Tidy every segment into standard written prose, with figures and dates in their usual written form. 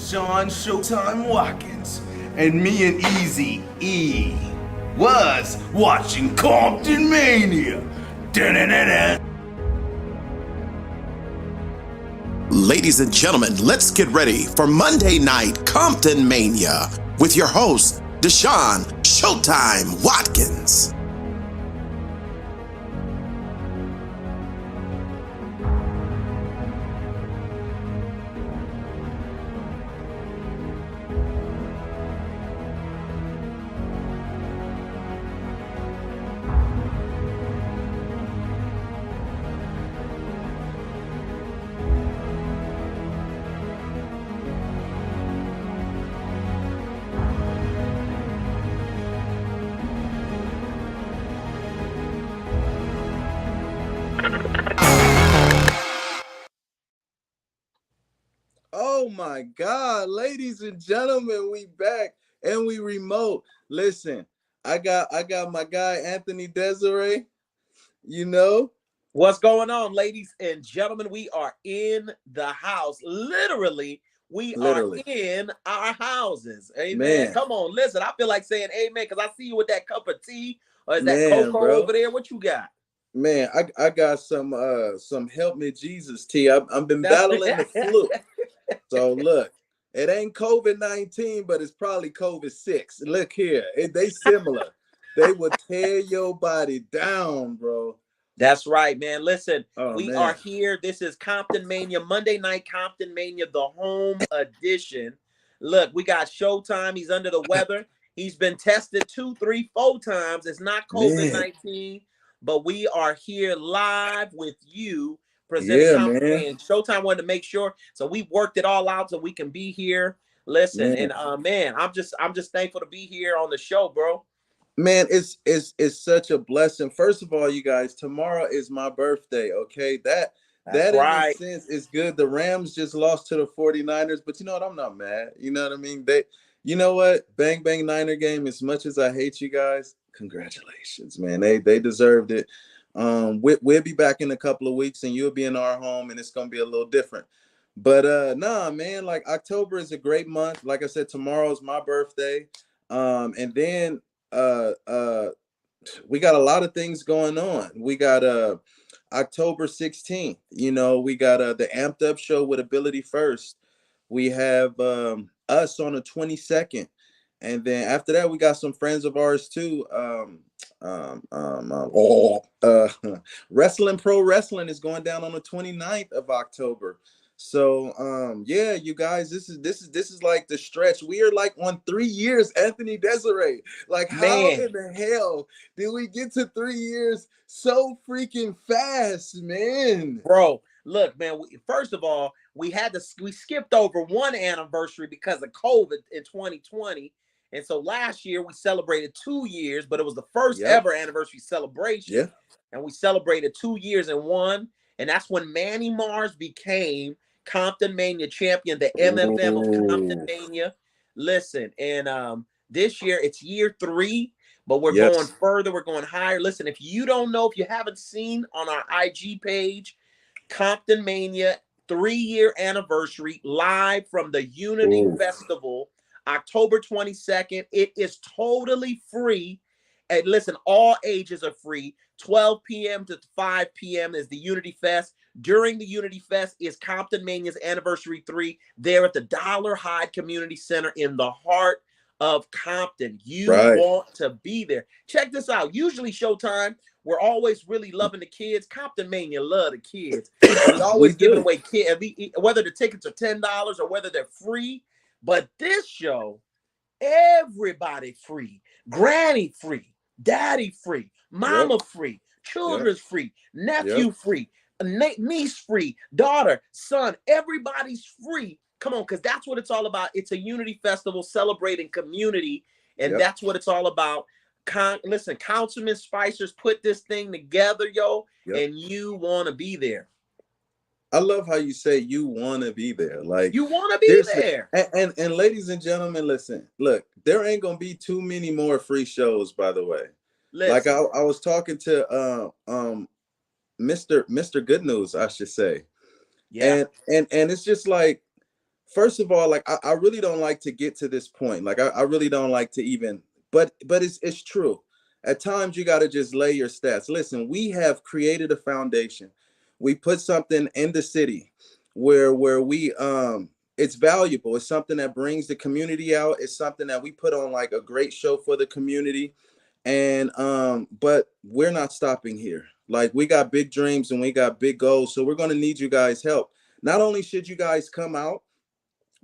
Deshaun Showtime Watkins, and me and Easy E was watching Compton Mania. Da-da-da-da. Ladies and gentlemen, let's get ready for Monday Night Compton Mania with your host, Deshaun Showtime Watkins. Oh my God, ladies and gentlemen, we back and we remote. Listen, I got my guy Anthony Desiree. You know, What's going on, ladies and gentlemen? We are in the house. Literally, we are in our houses. Amen. Man. Come on, listen. I feel like saying amen because I see you with that cup of tea. Or is that Man, cocoa bro. over there? What you got? Man, I got some help me Jesus tea. I've been battling the flu. So look, it ain't COVID-19, but it's probably COVID-6. Look here, they similar. They would tear your body down, bro. That's right, man. Listen, we man. are here. This is Compton Mania, Monday Night Compton Mania, the home edition. Look, we got Showtime. He's under the weather. He's been tested 2, 3, 4 times. It's not COVID-19, but we are here live with you presenting Compton Mania. Showtime wanted to make sure, so we worked it all out so we can be here. Listen, and man, I'm just thankful to be here on the show, bro. Man, it's such a blessing. First of all, you guys, tomorrow is my birthday, okay? That right. In a sense is good. The Rams just lost to the 49ers, but you know what? I'm not mad. You know what I mean? You know what? Bang, bang, Niner game. As much as I hate you guys, congratulations, man. They deserved it. We'll be back in a couple of weeks, and you'll be in our home, and it's going to be a little different. But nah, man, like October is a great month. Like I said, tomorrow is my birthday. And then we got a lot of things going on. We got October 16th, you know, we got the Amped Up show with Ability First. We have us on the 22nd, and then after that we got some friends of ours too. Wrestling Pro Wrestling is going down on the 29th of October. So yeah, you guys, this is like the stretch. We are like on 3 years, Anthony Desiree. Like, how in the hell did we get to 3 years so freaking fast, man? Bro, look, man, first of all, we skipped over one anniversary because of COVID in 2020. And so last year we celebrated 2 years, but it was the first ever anniversary celebration. Yeah. And we celebrated 2 years in one. And that's when Manny Mars became Compton Mania champion, the MFM of Compton Mania. Listen, and this year it's year 3, but we're going further. We're going higher. Listen, if you don't know, if you haven't seen on our IG page, Compton Mania 3-year anniversary live from the Unity Festival, October 22nd. It is totally free. And listen, all ages are free. 12 p.m. to 5 p.m. is the Unity Fest. During the Unity Fest is Compton Mania's Anniversary 3 there at the Dollar Hyde Community Center in the heart of Compton. You want to be there. Check this out. Usually Showtime, we're always really loving the kids. Compton Mania love the kids. We always giving away kids, whether the tickets are $10 or whether they're free. But this show, everybody free. Granny free. Daddy free. Mama free. Children's free. Nephew free. Niece free. Daughter, son, everybody's free. Come on, because that's what it's all about. It's a unity festival celebrating community, and that's what it's all about. Listen, Councilman Spicer's put this thing together, and you want to be there. I love how you say you want to be there. Like, you want to be there. And ladies and gentlemen, listen, look, there ain't going to be too many more free shows, by the way. Listen. Like I was talking to Mr. Good News, I should say. Yeah. And it's just like, first of all, like I really don't like to get to this point. Like I really don't like to even, but it's true. At times you got to just lay your stats. Listen, we have created a foundation. We put something in the city where we it's valuable. It's something that brings the community out. It's something that we put on like a great show for the community. And but we're not stopping here. Like we got big dreams and we got big goals. So we're going to need you guys' help. Not only should you guys come out,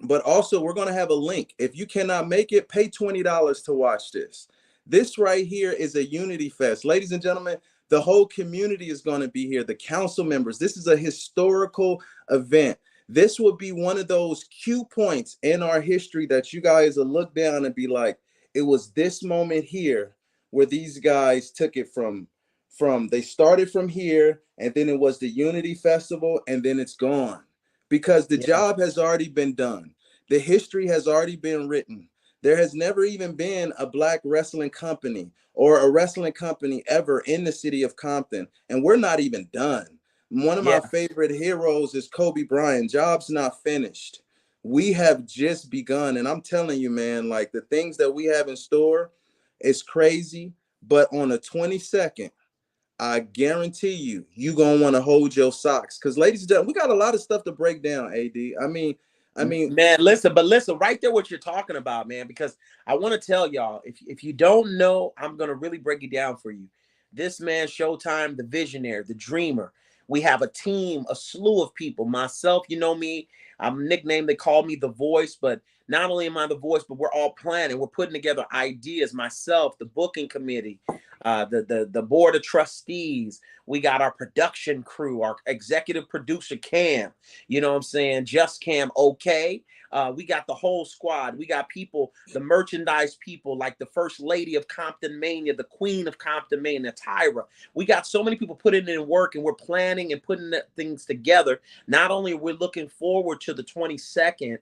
but also we're going to have a link. If you cannot make it, pay $20 to watch this. This right here is a unity fest. Ladies and gentlemen, the whole community is going to be here. The council members. This is a historical event. This will be one of those cue points in our history that you guys will look down and be like, it was this moment here where these guys took it from they started from here, and then it was the Unity Festival, and then it's gone. Because the job has already been done. The history has already been written. There has never even been a Black wrestling company or a wrestling company ever in the city of Compton. And we're not even done. One of my favorite heroes is Kobe Bryant. Job's not finished. We have just begun. And I'm telling you, man, like the things that we have in store is crazy. But on the 22nd, I guarantee you gonna want to hold your socks, because ladies and gentlemen, we got a lot of stuff to break down. AD, I mean, man, listen right there, what you're talking about, man. Because I want to tell y'all, if you don't know, I'm gonna really break it down for you. This man, Showtime, the visionary, the dreamer. We have a team, a slew of people. Myself, you know me, I'm nicknamed. They call me the Voice, but not only am I the voice, but we're all planning. We're putting together ideas. Myself, the booking committee, the board of trustees. We got our production crew, our executive producer Cam. You know what I'm saying? Just Cam, okay. We got the whole squad. We got people, the merchandise people, like the first lady of Compton Mania, the queen of Compton Mania, Tyra. We got so many people putting in work, and we're planning and putting things together. Not only are we looking forward to the 22nd,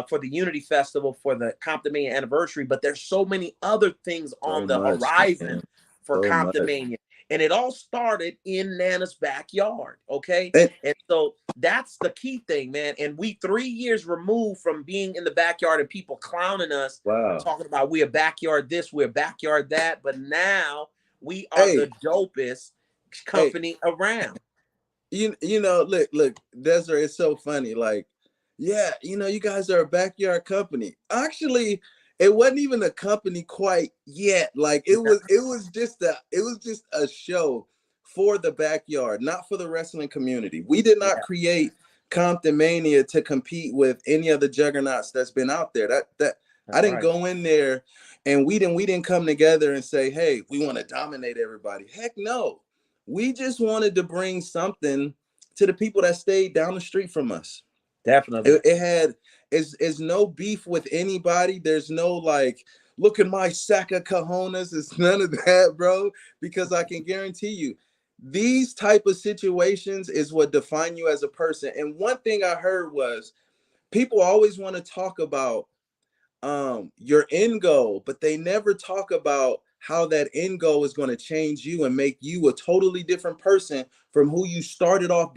for the Unity Festival, for the Compton Mania anniversary, but there's so many other things on the horizon for Compton Mania. And it all started in Nana's backyard, okay? And so that's the key thing, man. And we 3 years removed from being in the backyard and people clowning us, talking about we're backyard this, we're backyard that, but now we are the dopest company around. You know, look, Desiree, it's so funny, like, yeah, you know, you guys are a backyard company. Actually, it wasn't even a company quite yet. Like it was just a show for the backyard, not for the wrestling community. We did not create Compton Mania to compete with any of the juggernauts that's been out there. That I didn't go in there, and we didn't come together and say, hey, we want to dominate everybody. Heck no. We just wanted to bring something to the people that stayed down the street from us. Definitely. It's no beef with anybody. There's no like, look at my sack of cojones. It's none of that, bro. Because I can guarantee you, these type of situations is what define you as a person. And one thing I heard was people always want to talk about your end goal, but they never talk about how that end goal is going to change you and make you a totally different person from who you started off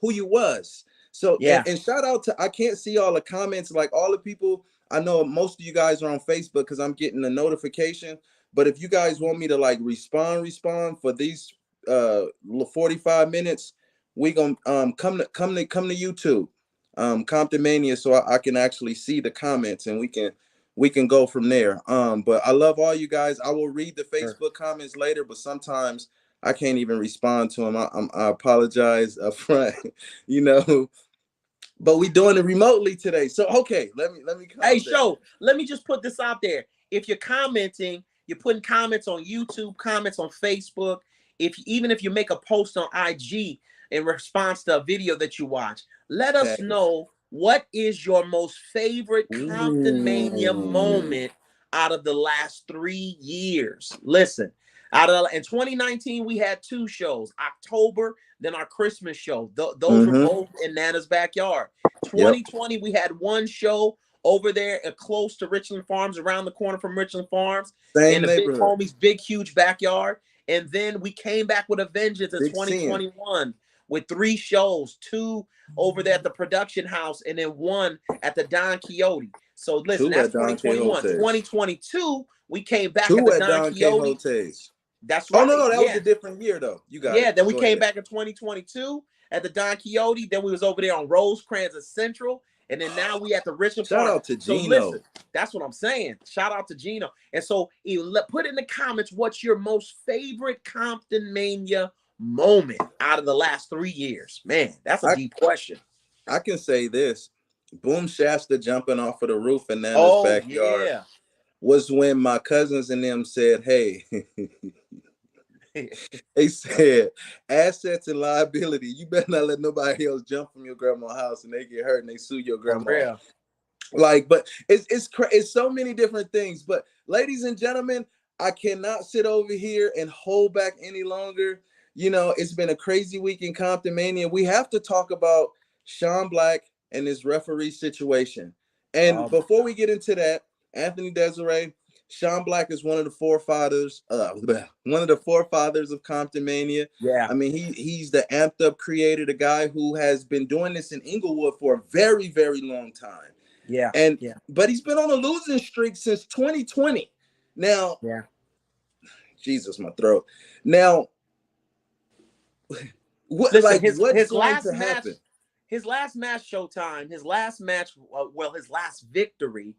who you was. So and shout out to, I can't see all the comments, like all the people. I know most of you guys are on Facebook because I'm getting a notification. But if you guys want me to like respond for these 45 minutes, we gonna come to YouTube, Compton Mania, so I can actually see the comments and we can go from there. But I love all you guys. I will read the Facebook comments later, but sometimes I can't even respond to them. I apologize up front, you know. But we doing it remotely today. So okay, let me hey, Show, let me just put this out there. If you're commenting, you're putting comments on YouTube, comments on Facebook. Even if you make a post on IG in response to a video that you watch, let us know what is your most favorite Compton Mania moment out of the last 3 years. Listen, in 2019, we had 2 shows, October, then our Christmas show. Those were both in Nana's backyard. 2020, we had 1 show over there close to Richland Farms, around the corner from Richland Farms, in the big homie's big, huge backyard. And then we came back with a vengeance in 2021 with 3 shows, 2 over there at the production house, and then 1 at the Don Quixote. So listen, 2 that's at Don 2021. Quixote. 2022, we came back 2 at the at Don Don Quixote. Quixote. That's right. Oh no, that yeah. was a different year though. You got it. Then we Go came ahead. back in 2022 at the Don Quixote. Then we was over there on Rosecrans and Central. And then now we at the Richmond Shout Park. out to So Gino. listen, that's what I'm saying. Shout out to Gino. And so put in the comments what's your most favorite Compton Mania moment out of the last 3 years. Man, that's a deep question. I can say this. Boom Shasta jumping off of the roof in Nana's backyard was when my cousins and them said, hey, they said, assets and liability, you better not let nobody else jump from your grandma's house and they get hurt and they sue your grandma. Like, but it's so many different things. But ladies and gentlemen, I cannot sit over here and hold back any longer. You know, it's been a crazy week in Compton Mania. We have to talk about Sean Black and his referee situation. And before we get into that, Anthony Desiree, Sean Black is one of the forefathers of Compton Mania. Yeah. I mean, he's the amped up creator, the guy who has been doing this in Inglewood for a very, very long time. Yeah. But he's been on a losing streak since 2020. Now, Jesus, my throat. Now, what what's going to happen? His last match, Showtime, his last victory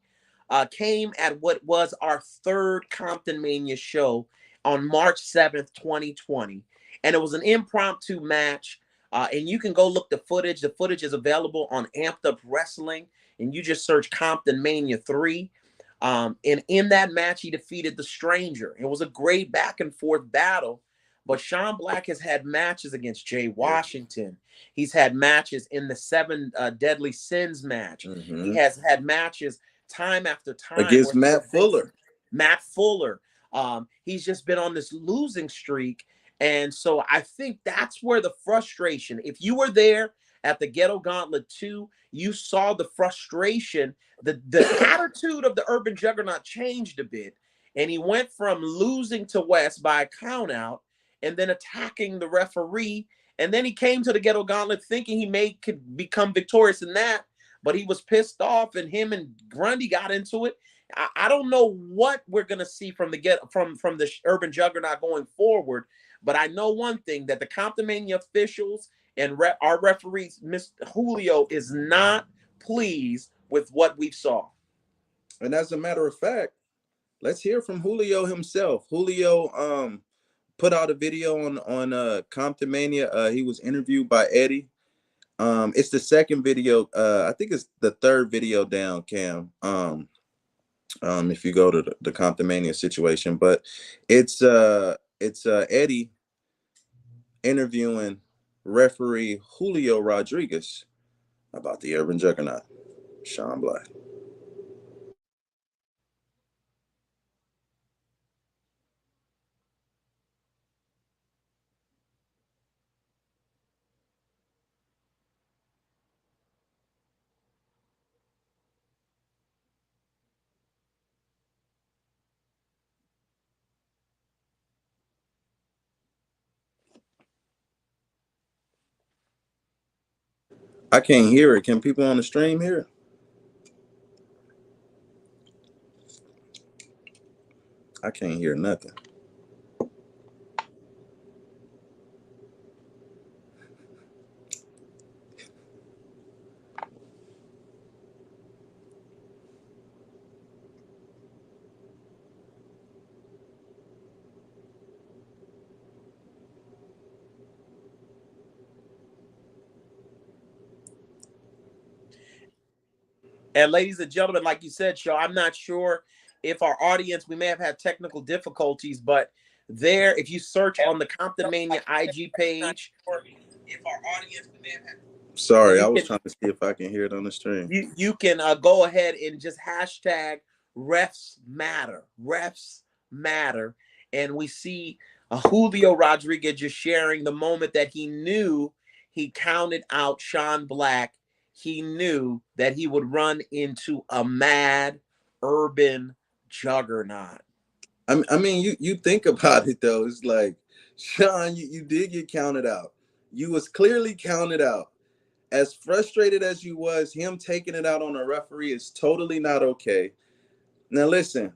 came at what was our 3rd Compton Mania show on March 7th, 2020. And it was an impromptu match. And you can go look the footage. The footage is available on Amped Up Wrestling. And you just search Compton Mania 3. And in that match, he defeated the Stranger. It was a great back and forth battle. But Sean Black has had matches against Jay Washington. He's had matches in the 7 Deadly Sins match. He has had matches time after time against Matt Fuller. He's just been on this losing streak. And so I think that's where the frustration, if you were there at the Ghetto Gauntlet 2, you saw the frustration, the attitude of the Urban Juggernaut changed a bit. And he went from losing to West by a count out and then attacking the referee. And then he came to the Ghetto Gauntlet thinking could become victorious in that, but he was pissed off, and him and Grundy got into it. I don't know what we're gonna see from the Urban Juggernaut going forward, but I know one thing, that the Compton Mania officials and our referees, Mr. Julio, is not pleased with what we saw. And as a matter of fact, let's hear from Julio himself. Julio put out a video on Compton Mania. He was interviewed by Eddie. It's the second video. I think it's the 3rd video down, Cam. If you go to the Compton Mania situation, but it's Eddie interviewing referee Julio Rodriguez about the Urban Juggernaut, Sean Black. I can't hear it. Can people on the stream hear it? I can't hear nothing. And ladies and gentlemen, like you said, Shaw, I'm not sure if our audience, we may have had technical difficulties, but there, if you search on the Compton Mania IG page, sorry, I was trying to see if I can hear it on the stream. You can go ahead and just hashtag refs matter. And we see Julio Rodriguez just sharing the moment that he knew he counted out Sean Black. He knew that he would run into a mad Urban Juggernaut. I mean, you think about it though. It's like, Sean, you did get counted out. You was clearly counted out. As frustrated as you was, him taking it out on a referee is totally not okay. Now listen,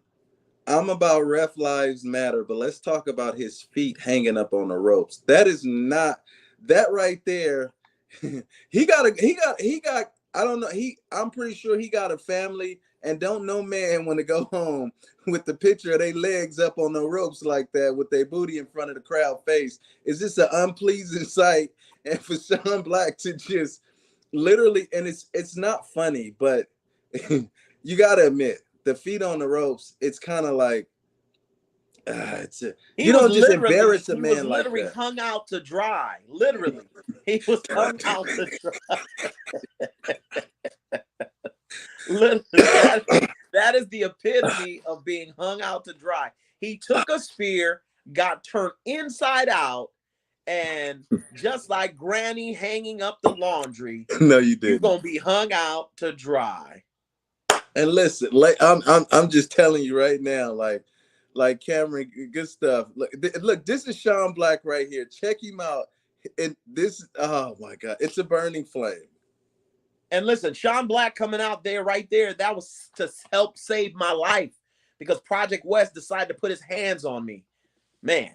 I'm about ref lives matter, but let's talk about his feet hanging up on the ropes. That is not that right there. he got I don't know. I'm pretty sure he got a family and don't no man want to go home with the picture of their legs up on the ropes like that with their booty in front of the crowd face. Is this an unpleasing sight? And for Sean Black to just literally, and it's not funny, but you gotta admit the feet on the ropes, it's kind of like you don't just embarrass a man like that. He was literally hung out to dry. Literally, he was hung out to dry. Literally, that is the epitome of being hung out to dry. He took a spear, got turned inside out, and just like Granny hanging up the laundry, no, you didn't. You're gonna be hung out to dry. And listen, like I'm just telling you right now, like Cameron, good stuff. Look, this is Sean Black right here. Check him out. And this, oh my God, it's a burning flame. And listen, Sean Black coming out there right there, that was to help save my life because Project West decided to put his hands on me. Man.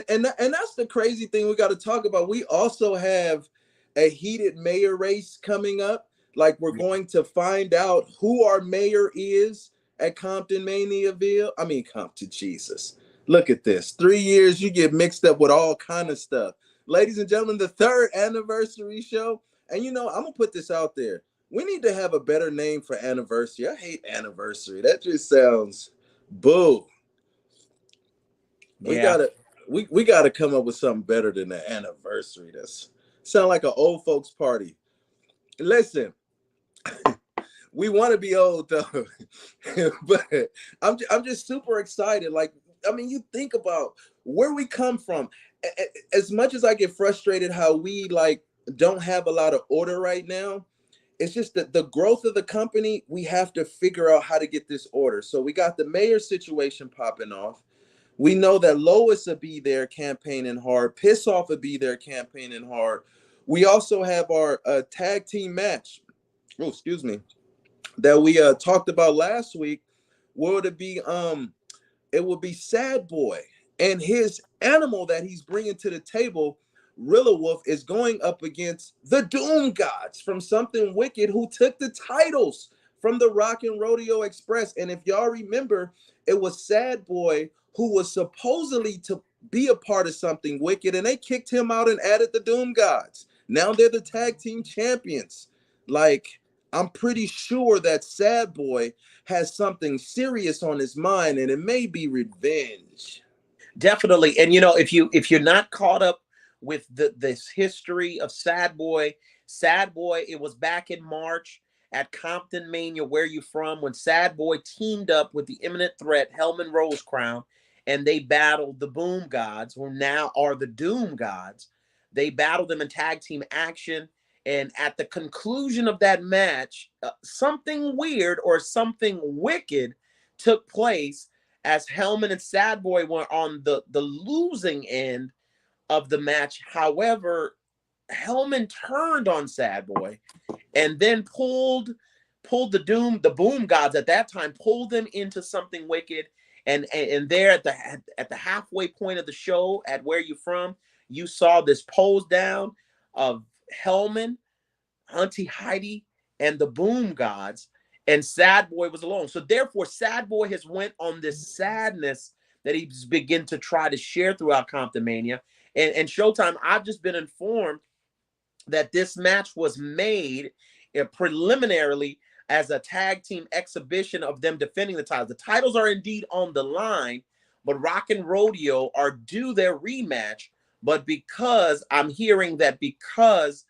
And that's the crazy thing we got to talk about. We also have a heated mayor race coming up. Like we're going to find out who our mayor is at Compton Maniaville. I mean, Compton, Jesus. Look at this. 3 years, you get mixed up with all kind of stuff. Ladies and gentlemen, the 3rd anniversary show. And you know, I'm going to put this out there. We need to have a better name for anniversary. I hate anniversary. That just sounds boo. We gotta come up with something better than an anniversary. That's sound like an old folks party. Listen, we want to be old though, but I'm just super excited. Like, I mean, you think about where we come from. As much as I get frustrated how we like don't have a lot of order right now, it's just that the growth of the company, we have to figure out how to get this order. So we got the mayor situation popping off. We know that Lois will be there campaigning hard. Piss Off will be there campaigning hard. We also have our tag team match. Oh, excuse me. That we talked about last week. Where it will be Sad Boy and his animal that he's bringing to the table. Rilla Wolf is going up against the Doom Gods from Something Wicked, who took the titles from the Rock and Rodeo Express. And if y'all remember, it was Sad Boy who was supposedly to be a part of Something Wicked, and they kicked him out and added the Doom Gods. Now they're the tag team champions. Like, I'm pretty sure that Sad Boy has something serious on his mind, and it may be revenge. Definitely. And you know, if you're not caught up with this history of Sad Boy, it was back in March at Compton Mania, Where You From, when Sad Boy teamed up with the imminent threat Hellman Rosecrown, and they battled the Boom Gods, who now are the Doom Gods. They battled them in tag team action. And at the conclusion of that match, something weird or something wicked took place as Hellman and Sad Boy were on the losing end of the match. However, Hellman turned on Sad Boy and then pulled the Boom Gods at that time, pulled them into Something Wicked. And there at the halfway point of the show at Where You From, you saw this pose down of Hellman, Auntie Heidi, and the Boom Gods, and Sad Boy was alone. So therefore, Sad Boy has went on this sadness that he's begin to try to share throughout Compton Mania. And Showtime, I've just been informed that this match was made preliminarily as a tag team exhibition of them defending the titles. The titles are indeed on the line, but Rock and Rodeo are due their rematch. But because I'm hearing that because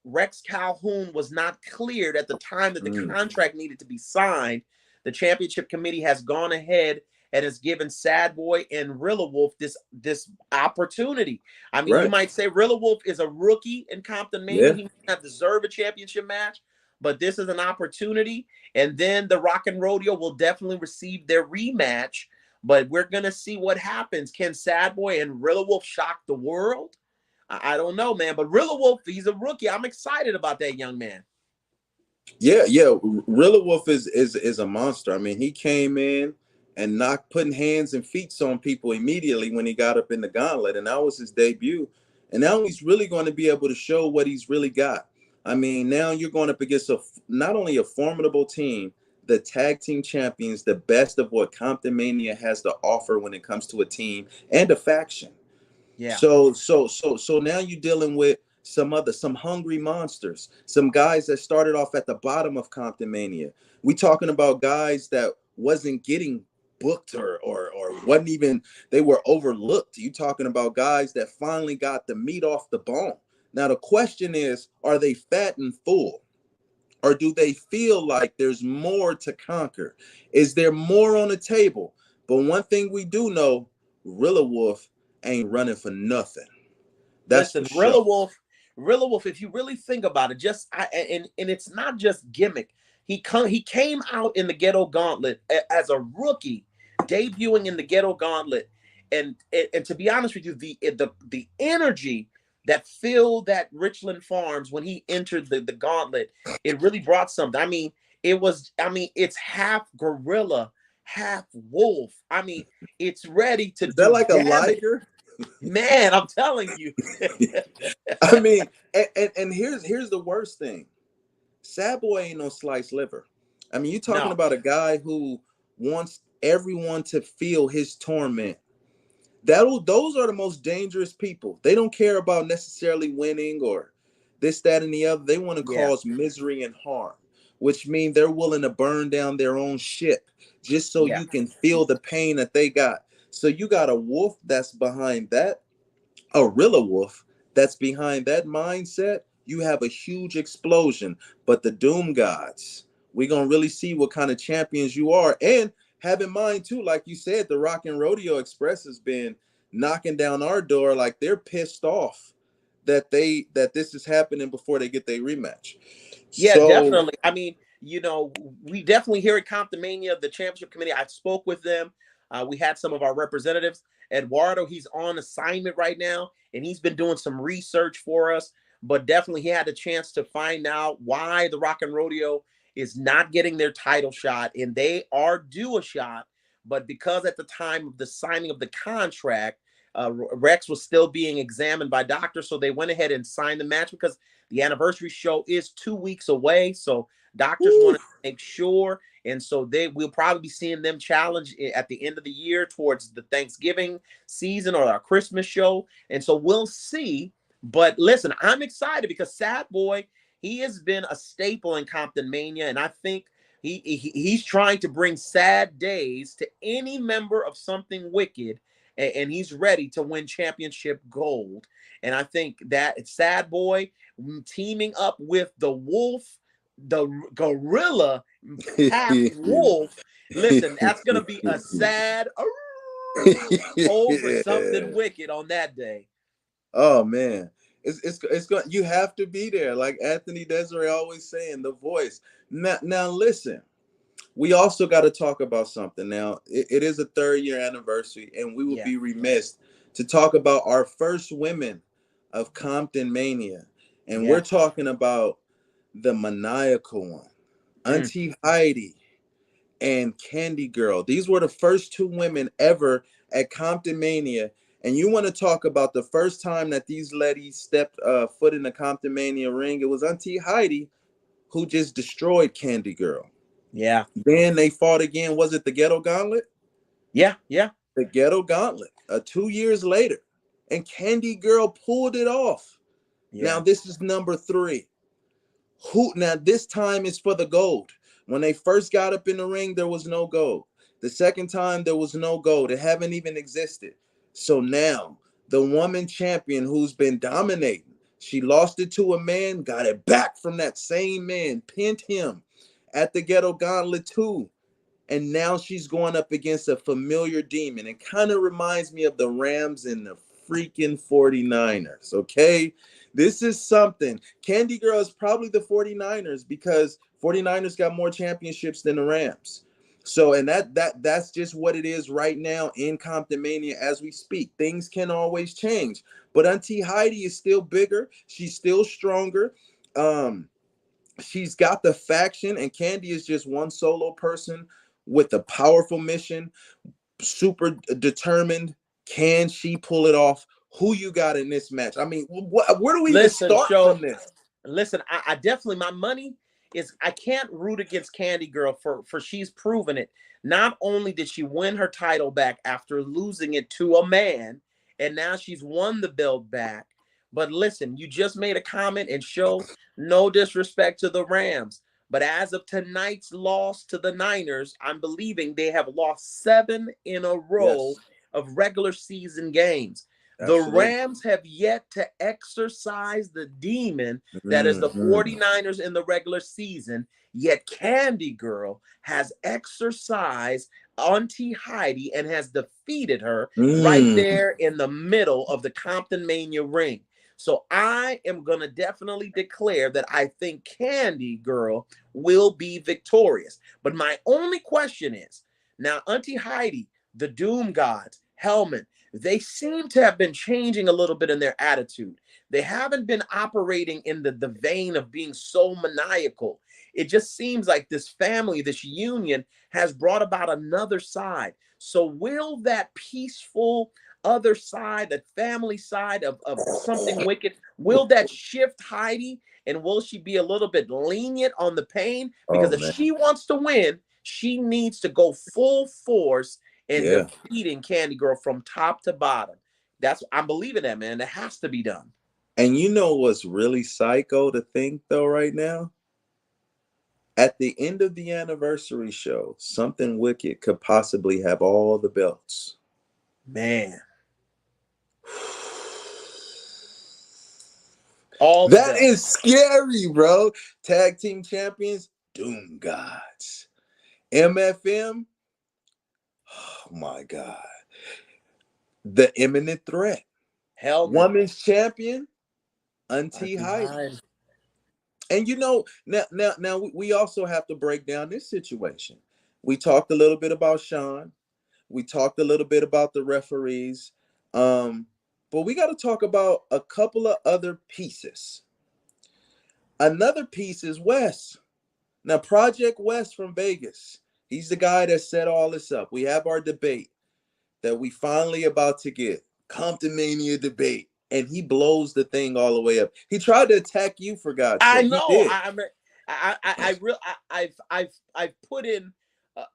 Rex Calhoun was not cleared at the time that the contract needed to be signed, the championship committee has gone ahead and has given Sad Boy and Rilla Wolf this opportunity. I mean, You might say Rilla Wolf is a rookie in Compton Mania. Yeah. He might not deserve a championship match, but this is an opportunity. And then the Rock and Rodeo will definitely receive their rematch. But we're going to see what happens. Can Sad Boy and Rilla Wolf shock the world? I don't know, man. But Rilla Wolf, he's a rookie. I'm excited about that young man. Yeah, yeah. Rilla Wolf is a monster. I mean, he came in and knocked putting hands and feet on people immediately when he got up in the gauntlet, and that was his debut. And now he's really going to be able to show what he's really got. I mean, now you're going up against not only a formidable team, the tag team champions, the best of what Compton Mania has to offer when it comes to a team and a faction. Yeah. So now you're dealing with some hungry monsters, some guys that started off at the bottom of Compton Mania. We talking about guys that wasn't getting booked or wasn't even, they were overlooked. You talking about guys that finally got the meat off the bone. Now the question is, are they fat and full? Or do they feel like there's more to conquer? Is there more on the table? But one thing we do know, Rilla Wolf ain't running for nothing. That's Listen, for sure. Rilla Wolf, if you really think about it, and it's not just gimmick. He came out in the Ghetto Gauntlet as a rookie, debuting in the Ghetto Gauntlet, and to be honest with you, the energy that filled that Richland Farms when he entered the Gauntlet, it really brought something. I mean, it's half gorilla, half wolf. I mean, it's ready to Is that do like a damage. liger? Man, I'm telling you. I mean, and here's the worst thing. Sad Boy ain't no sliced liver. I mean, you're talking No. about a guy who wants everyone to feel his torment. Those are the most dangerous people. They don't care about necessarily winning or this, that, and the other. They want to Yeah. cause misery and harm, which means they're willing to burn down their own ship just so Yeah. you can feel the pain that they got. So you got a wolf that's behind that, a Rilla Wolf that's behind that mindset. You have a huge explosion. But the Doom Gods, we're going to really see what kind of champions you are. And have in mind, too, like you said, the Rock and Rodeo Express has been knocking down our door like they're pissed off that this is happening before they get their rematch. Yeah, So definitely. I mean, we definitely here at Compton Mania, the championship committee, I spoke with them. We had some of our representatives. Eduardo, he's on assignment right now, and he's been doing some research for us. But definitely, he had a chance to find out why the Rock and Rodeo is not getting their title shot, and they are due a shot. But because at the time of the signing of the contract, Rex was still being examined by doctors, so they went ahead and signed the match because the anniversary show is 2 weeks away. So doctors want to make sure. And so we'll probably be seeing them challenge at the end of the year towards the Thanksgiving season or our Christmas show. And so we'll see. But listen, I'm excited because Sad Boy, he has been a staple in Compton Mania. And I think he's trying to bring sad days to any member of Something Wicked. And he's ready to win championship gold. And I think that it's Sad Boy teaming up with the wolf, the gorilla, half wolf. Listen, that's gonna be a sad over Something Wicked on that day. Oh man, it's going. You have to be there, like Anthony Desiree always saying, the voice. Now listen, we also got to talk about something. Now it is a 3rd year anniversary, and we would be remiss to talk about our first women of Compton Mania, and we're talking about the maniacal one, Auntie Heidi and Candy Girl. These were the first 2 women ever at Compton Mania. And you want to talk about the first time that these ladies stepped foot in the Compton Mania ring? It was Auntie Heidi who just destroyed Candy Girl. Yeah. Then they fought again. Was it the Ghetto Gauntlet? Yeah, yeah. The Ghetto Gauntlet. 2 years later. And Candy Girl pulled it off. Yeah. Now this is number 3. Now this time is for the gold. When they first got up in the ring, there was no gold. The second time, there was no gold. It haven't even existed. So now, the woman champion who's been dominating, she lost it to a man, got it back from that same man, pinned him at the Ghetto Gauntlet 2. And now she's going up against a familiar demon. It kind of reminds me of the Rams and the freaking 49ers, okay? This is something. Candy Girl is probably the 49ers because 49ers got more championships than the Rams. So, and that's just what it is right now in Compton Mania as we speak. Things can always change, but Auntie Heidi is still bigger. She's still stronger. She's got the faction, and Candy is just one solo person with a powerful mission, super determined. Can she pull it off? Who you got in this match? I mean, where do we even start from this? Listen, I definitely, my money is, I can't root against Candy Girl for she's proven it. Not only did she win her title back after losing it to a man, and now she's won the belt back. But listen, you just made a comment and show no disrespect to the Rams. But as of tonight's loss to the Niners, I'm believing they have lost 7 in a row of regular season games. Absolutely. The Rams have yet to exercise the demon that is the 49ers in the regular season, yet Candy Girl has exercised Auntie Heidi and has defeated her right there in the middle of the Compton Mania ring. So I am going to definitely declare that I think Candy Girl will be victorious. But my only question is, now Auntie Heidi, the Doom Gods, Hellman, they seem to have been changing a little bit in their attitude. They haven't been operating in the vein of being so maniacal. It just seems like this family, this union, has brought about another side. So will that peaceful other side, that family side of something wicked, will that shift Heidi? And will she be a little bit lenient on the pain? Because if she wants to win, she needs to go full force and defeating Candy Girl from top to bottom. I'm believing that, man. That has to be done. And you know what's really psycho to think though right now? At the end of the anniversary show, something wicked could possibly have all the belts. Man. That is scary, bro. Tag team champions, Doom Gods. MFM, oh my God. The imminent threat. Hell, women's champion, Auntie Heidi. And you know, now we also have to break down this situation. We talked a little bit about Sean. We talked a little bit about the referees. But we got to talk about a couple of other pieces. Another piece is Wes. Now, Project West from Vegas. He's the guy that set all this up. We have our debate that we finally about to get. Compton Mania debate. And he blows the thing all the way up. He tried to attack you, for God's sake. I know. I've put in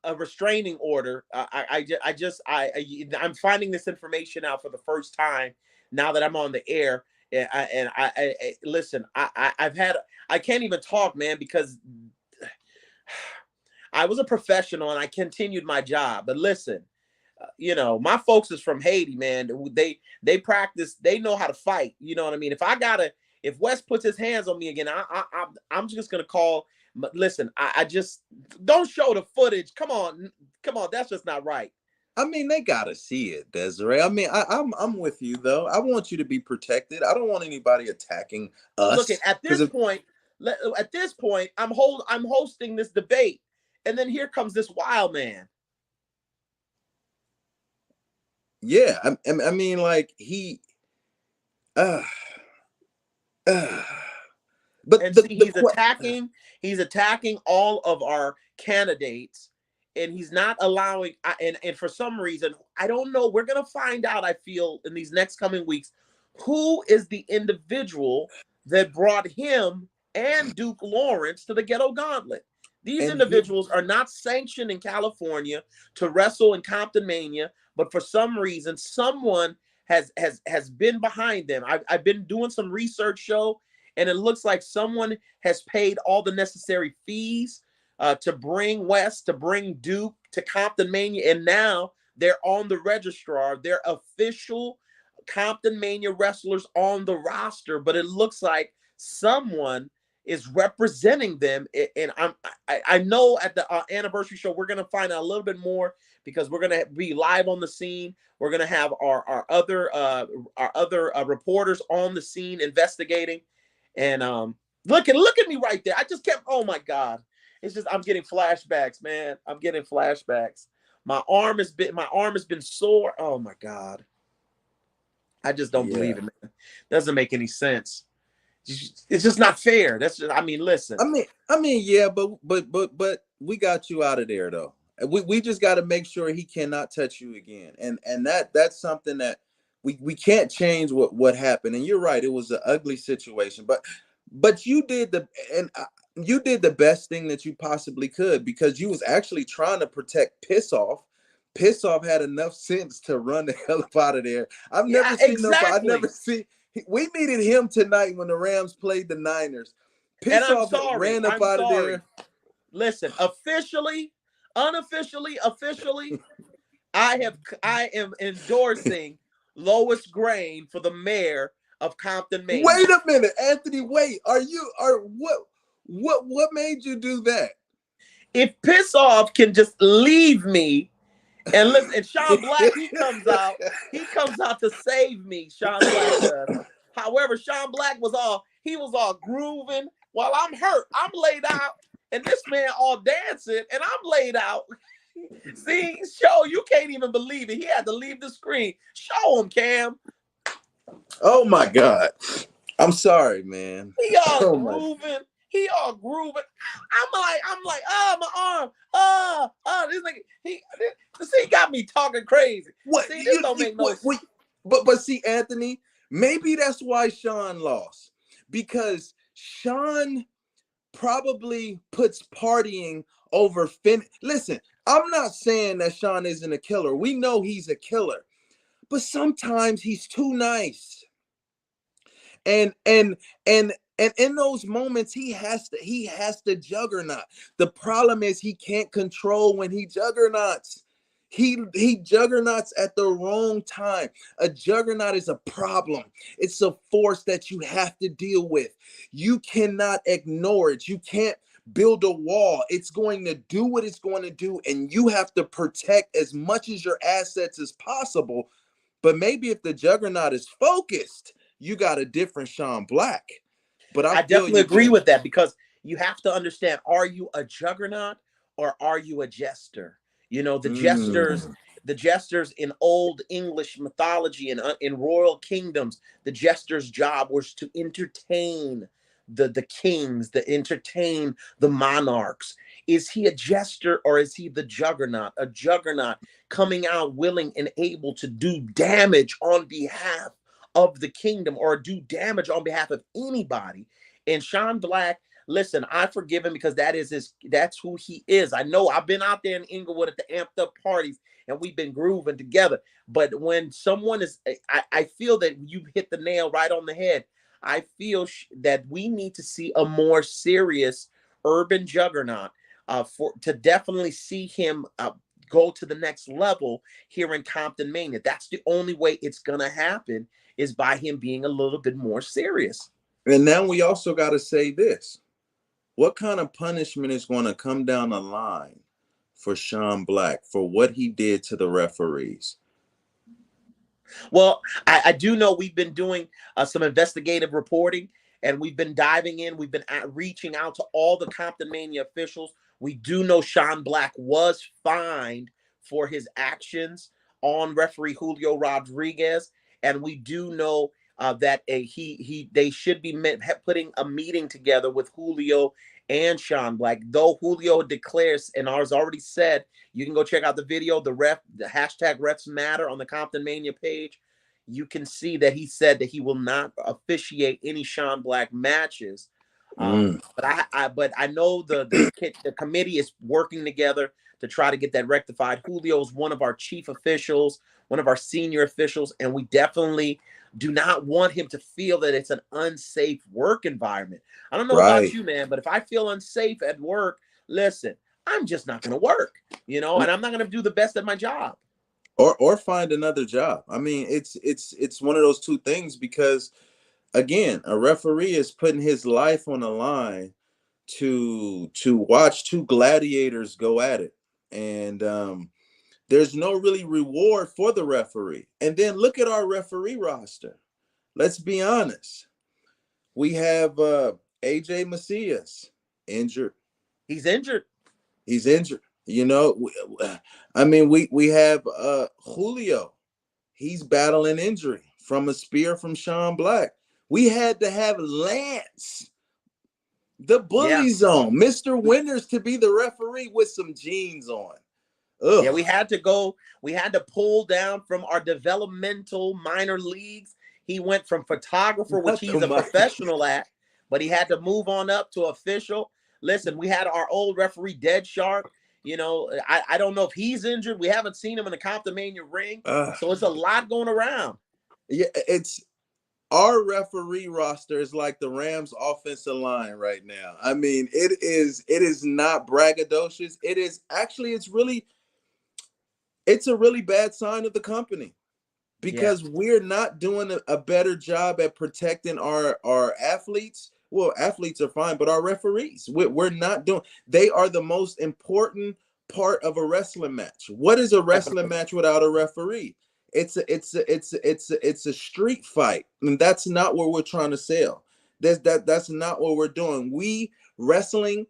a restraining order. I'm finding this information out for the first time now that I'm on the air. And I listen. I can't even talk, man, because I was a professional and I continued my job. But listen. You know, my folks is from Haiti, man. They practice, they know how to fight. You know what I mean? If Wes puts his hands on me again, I'm just gonna call. Listen, I just don't show the footage. Come on, that's just not right. I mean, they gotta see it, Desiree. I mean, I'm with you though. I want you to be protected. I don't want anybody attacking us. Look, at this point, I'm hosting this debate, and then here comes this wild man. Yeah, I mean, like he, but he's attacking all of our candidates, and he's not allowing. And for some reason, I don't know. We're gonna find out. I feel in these next coming weeks, who is the individual that brought him and Duke Lawrence to the Ghetto Gauntlet. These individuals are not sanctioned in California to wrestle in Compton Mania, but for some reason, someone has been behind them. I've been doing some research show, and it looks like someone has paid all the necessary fees to bring West, to bring Duke to Compton Mania, and now they're on the registrar. They're official Compton Mania wrestlers on the roster, but it looks like someone is representing them, and I know at the anniversary show we're gonna find out a little bit more because we're gonna be live on the scene. We're gonna have our other reporters on the scene investigating, and look at me right there. I just kept, oh my God, it's just I'm getting flashbacks, man. I'm getting flashbacks. My arm has been sore. Oh my God. I just don't Yeah. believe it, man. Doesn't make any sense. It's just not fair. That's just, I mean, listen. I mean, yeah, but we got you out of there though. We just got to make sure he cannot touch you again, and that's something that we can't change what happened. And you're right, it was an ugly situation, but you did you did the best thing that you possibly could, because you was actually trying to protect Piss Off. Piss Off had enough sense to run the hell up out of there. I've Yeah, never seen exactly. I've never seen. We needed him tonight when the Rams played the Niners. And Piss I'm Off sorry. ran up I'm out of sorry. there. Listen, officially, unofficially, officially, I am endorsing Lois Grain for the mayor of Compton, Maine. Wait a minute, Anthony. Wait, what made you do that? If Piss Off can just leave me and listen, and Sean Black, he comes out to save me. Sean Black does. However, Sean Black was all grooving while I'm hurt. I'm laid out, and this man all dancing, and I'm laid out. See, show you can't even believe it. He had to leave the screen. Show him, Cam. Oh my God. I'm sorry, man. He all grooving. He all grooving. I'm like, oh, my arm. This nigga, he got me talking crazy. What? See, this don't make no sense. But see, Anthony, maybe that's why Sean lost, because Sean probably puts partying over Listen, I'm not saying that Sean isn't a killer. We know he's a killer, but sometimes he's too nice. And in those moments, he has to juggernaut. The problem is he can't control when he juggernauts. He juggernauts at the wrong time. A juggernaut is a problem. It's a force that you have to deal with. You cannot ignore it. You can't build a wall. It's going to do what it's going to do, and you have to protect as much as your assets as possible. But maybe if the juggernaut is focused, you got a different Sean Black. But I definitely agree with that, because you have to understand, are you a juggernaut or are you a jester? You know, the jesters in old English mythology and in royal kingdoms, the jester's job was to entertain the kings, to entertain the monarchs. Is he a jester or is he the juggernaut? A juggernaut coming out willing and able to do damage on behalf of the kingdom or do damage on behalf of anybody. And Sean Black, listen, I forgive him because that's who he is. I know I've been out there in Inglewood at the amped up parties and we've been grooving together. But when someone is, I feel that you hit the nail right on the head. I feel that we need to see a more serious urban juggernaut to definitely see him go to the next level here in Compton, Mania. That's the only way it's going to happen, is by him being a little bit more serious. And now we also got to say this. What kind of punishment is going to come down the line for Sean Black for what he did to the referees? Well, I do know we've been doing some investigative reporting, and we've been diving in. We've been reaching out to all the Compton Mania officials. We do know Sean Black was fined for his actions on referee Julio Rodriguez. And we do know that they should be putting a meeting together with Julio and Sean Black. Though Julio declares, and ours already said, you can go check out the video, the hashtag refs matter on the Compton Mania page. You can see that he said that he will not officiate any Sean Black matches. But I know the committee is working together to try to get that rectified. Julio is one of our chief officials, one of our senior officials, and we definitely do not want him to feel that it's an unsafe work environment. I don't know about you, man, but if I feel unsafe at work, listen, I'm just not going to work, and I'm not going to do the best at my job. Or find another job. I mean, it's one of those two things, because again, a referee is putting his life on the line to watch two gladiators go at it. And there's no really reward for the referee. And then look at our referee roster. Let's be honest. We have AJ Macias injured. He's injured. He's injured. You know, I mean, we have Julio. He's battling injury from a spear from Sean Black. We had to have Lance, the bully zone, Mr. Winters, to be the referee with some jeans on. Ugh. Yeah, we had to pull down from our developmental minor leagues. He went from photographer, which he's a professional at, but he had to move on up to official. Listen, we had our old referee, Dead Shark. You know, I don't know if he's injured. We haven't seen him in the Compton Mania ring. So it's a lot going around. Yeah, it's our referee roster is like the Rams offensive line right now. I mean, it is not braggadocious. It is actually, it's a really bad sign of the company, because we're not doing a better job at protecting our athletes. Well, athletes are fine, but our referees, we're not doing. They are the most important part of a wrestling match. What is a wrestling match without a referee? It's a street fight, and that's not what we're trying to sell. That's not what we're doing. We wrestling,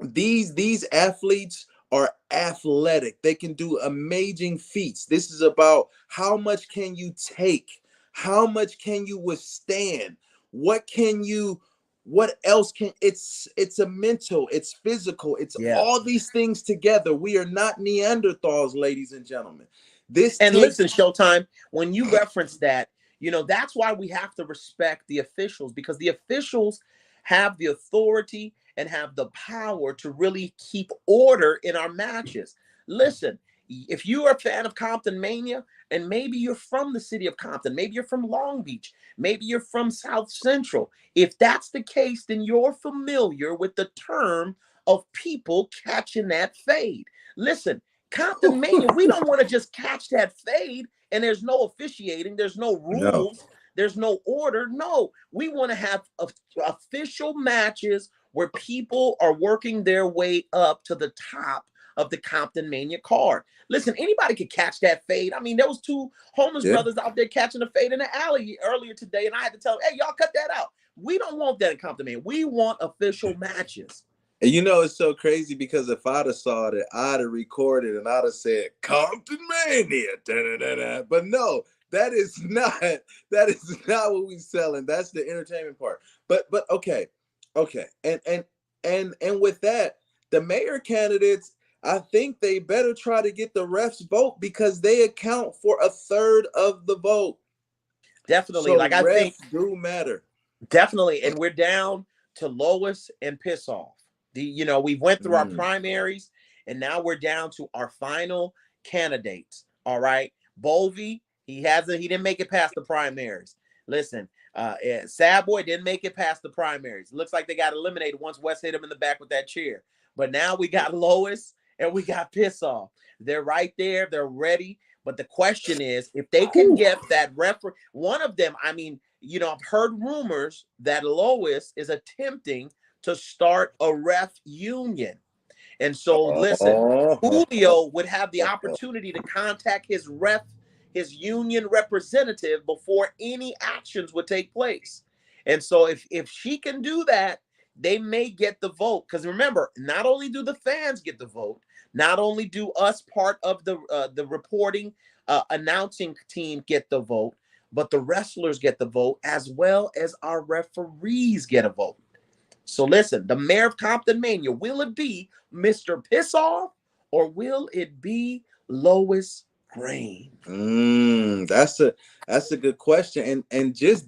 these athletes are athletic. They can do amazing feats. This is about how much can you take? How much can you withstand? What else can, it's a mental, it's physical, it's all these things together. We are not Neanderthals, ladies and gentlemen. Listen, Showtime, when you reference that, you know, that's why we have to respect the officials, because the officials have the authority and have the power to really keep order in our matches. Listen, if you are a fan of Compton Mania, and maybe you're from the city of Compton, maybe you're from Long Beach, maybe you're from South Central, if that's the case, then you're familiar with the term of people catching that fade. Listen, Compton Mania, we don't want to just catch that fade and there's no officiating, there's no rules, there's no order. No, we want to have official matches where people are working their way up to the top of the Compton Mania card. Listen, anybody could catch that fade. I mean, there was two homeless brothers out there catching a fade in the alley earlier today, and I had to tell them, hey, y'all cut that out. We don't want that in Compton Mania. We want official matches. And you know, it's so crazy, because if I'd have saw it, I'd have recorded and I'd have said Compton Mania. Da-da-da-da. But no, that is not what we selling. That's the entertainment part. But okay. And with that, the mayor candidates, I think they better try to get the refs vote, because they account for a third of the vote. Definitely. So like I think do matter. Definitely. And we're down to Lois and Piss Off. We went through our primaries, and now we're down to our final candidates. All right. Bovey, he didn't make it past the primaries. Listen, Sad Boy didn't make it past the primaries. It looks like they got eliminated once Wes hit him in the back with that chair. But now we got Lois and we got Piss Off. They're right there. They're ready. But the question is, if they can get that referee, one of them, I mean, I've heard rumors that Lois is attempting to start a ref union. And so, listen, Julio would have the opportunity to contact his union representative before any actions would take place. And so if she can do that, they may get the vote. Because remember, not only do the fans get the vote, not only do us, part of the reporting announcing team, get the vote, but the wrestlers get the vote, as well as our referees get a vote. So listen, the mayor of Compton Mania, will it be Mr. Piss Off, or will it be Lois Green? That's a good question. And just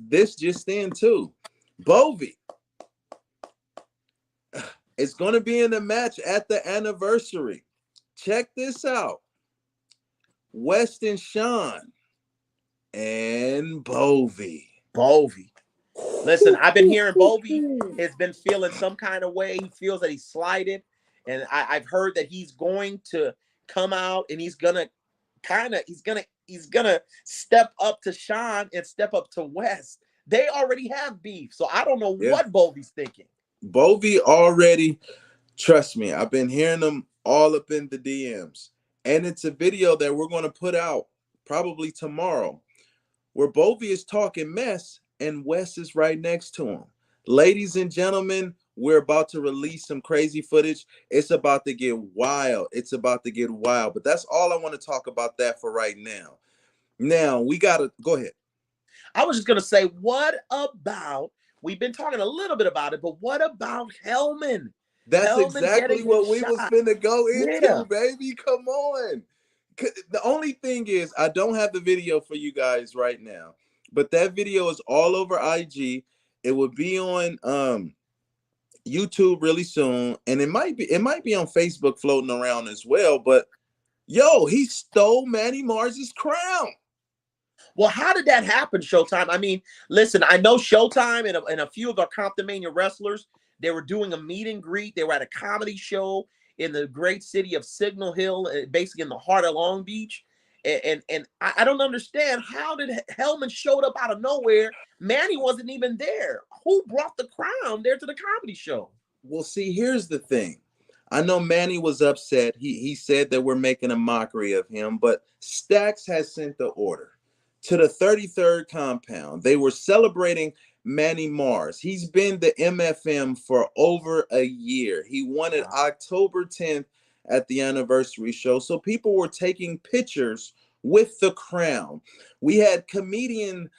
in too, Bovey, it's going to be in the match at the anniversary. Check this out. Weston Sean and Bovey. Listen, I've been hearing Bovey has been feeling some kind of way. He feels that he's slighted. And I've heard that he's going to come out and he's gonna step up to Sean and step up to West. They already have beef. So I don't know what Bovey's thinking. Bovey already, trust me, I've been hearing them all up in the DMs. And it's a video that we're going to put out probably tomorrow, where Bovey is talking mess and Wes is right next to him. Ladies and gentlemen, we're about to release some crazy footage. It's about to get wild. It's about to get wild. But that's all I want to talk about that for right now. Now we gotta go ahead. I was just gonna say, what about? We've been talking a little bit about it, but what about Hellman? That's Hellman exactly getting what his we was shot. finna go Yeah. into, baby. Come on. The only thing is, I don't have the video for you guys right now, but that video is all over IG. It will be on YouTube really soon, and it might be on Facebook floating around as well. But yo, he stole Manny Mars's crown. Well, how did that happen, Showtime? I mean, listen, I know Showtime and a few of our Compton Mania wrestlers, they were doing a meet and greet. They were at a comedy show in the great city of Signal Hill, basically in the heart of Long Beach. And I don't understand, how did Hellman showed up out of nowhere? Manny wasn't even there. Who brought the crown there to the comedy show? Well, see, here's the thing. I know Manny was upset. He said that we're making a mockery of him, but Stax has sent the order to the 33rd compound. They were celebrating Manny Mars. He's been the MFM for over a year. He won it October 10th at the anniversary show. So people were taking pictures with the crown. We had comedian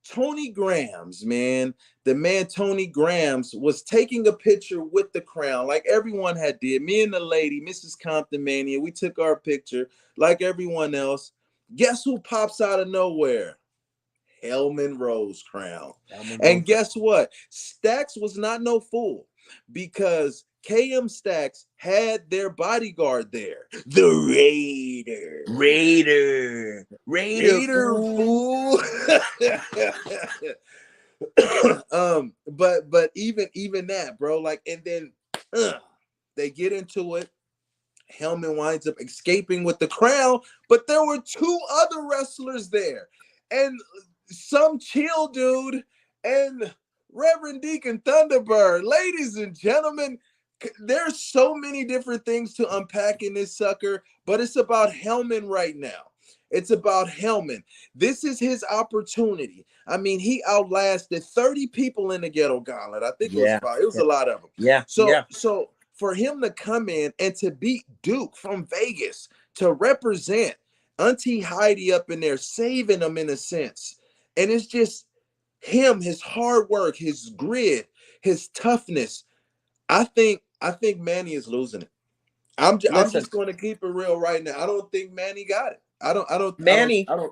Tony Grams, man. The man Tony Grams was taking a picture with the crown, like everyone had did. Me and the lady, Mrs. Compton Mania, we took our picture like everyone else. Guess who pops out of nowhere? Hellman Rose crown. And guess what? Stax was not no fool, because KM Stax had their bodyguard there. The Raider fool. But even that, bro, like, and then they get into it. Hellman winds up escaping with the crown, but there were two other wrestlers there, and some chill dude and Reverend Deacon Thunderbird. Ladies and gentlemen, there's so many different things to unpack in this sucker, but it's about Hellman right now. It's about Hellman. This is his opportunity. I mean, he outlasted 30 people in the Ghetto Gauntlet. I think it was a lot of them. Yeah. So for him to come in and to beat Duke from Vegas, to represent Auntie Heidi up in there, saving him in a sense. And it's just him, his hard work, his grit, his toughness. I think Manny is losing it. I'm just going to keep it real right now. I don't think Manny got it.